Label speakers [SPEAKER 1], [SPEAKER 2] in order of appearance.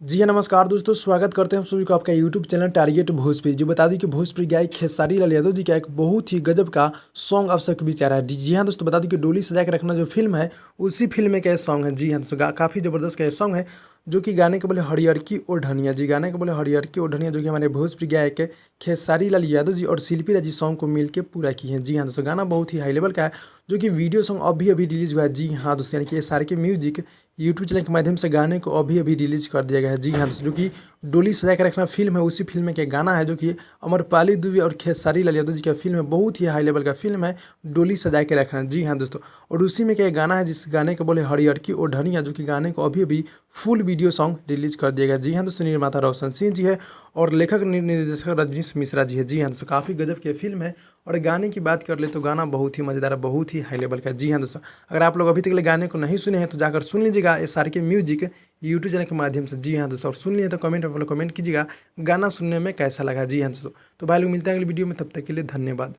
[SPEAKER 1] जी हाँ, नमस्कार दोस्तों, स्वागत करते हैं हम सभी को आपका यूट्यूब चैनल टारगेट भोजपुरी। जो बता दें कि भोजपुरी गायक खेसारी लाल यादव जी का एक बहुत ही गजब का सॉन्ग आप सबके बीच आ रहा है। जी हाँ दोस्तों, बता दें कि डोली सजा के रखना जो फिल्म है, उसी फिल्म में का ये सॉन्ग है। जी हाँ दोस्तों, काफ़ी ज़बरदस्त का ये सॉन्ग है, जो कि गाने के बोले हरियर की ओढ़निया। जी, गाने के बोले हरियर की ओढ़निया, जो कि हमारे भोजपुरी गायक है खेसारी लाल यादव जी और शिल्पी राज जी सॉन्ग को मिल के पूरा की है। जी हाँ दोस्तों, गाना बहुत ही हाई लेवल का है, जो कि वीडियो सॉन्ग अभी अभी रिलीज हुआ है। जी हाँ दोस्तों, यानी कि SRK म्यूजिक यूट्यूब चैनल के माध्यम से गाने को अभी अभी रिलीज कर दिया गया है। जी हाँ दोस्तों, जो कि डोली सजा के रखना फिल्म है, उसी फिल्म में का गाना है, जो कि अमरपाली दुबे और खेसारी लाल यादव जी का फिल्म है। बहुत ही हाई लेवल का फिल्म है डोली सजा के रखना। जी हाँ दोस्तों, और उसी में का गाना है, जिस गाने को बोले हरियर की ओढ़निया, जो कि गाने को अभी अभी फुल वीडियो सॉन्ग रिलीज कर दिया गया। जी हाँ दोस्तों, निर्माता रोशन सिंह जी है और लेखक निर्देशक रजनीश मिश्रा जी है। जी हाँ दोस्तों, काफ़ी गजब की फिल्म है। और गाने की बात कर ले तो गाना बहुत ही मज़ेदार है, बहुत ही हाई लेवल का है। जी हाँ दोस्तों, अगर आप लोग अभी तक गाने को नहीं सुने हैं तो जाकर सुन लीजिएगा SRK म्यूजिक यूट्यूब चैनल के माध्यम से। जी हाँ दोस्तों, और सुन लिए तो कमेंट में कमेंट कीजिएगा गाना सुनने में कैसा लगा। जी हाँ दोस्तों, तो भाई लोग मिलते हैं अगली वीडियो में, तब तक के लिए धन्यवाद।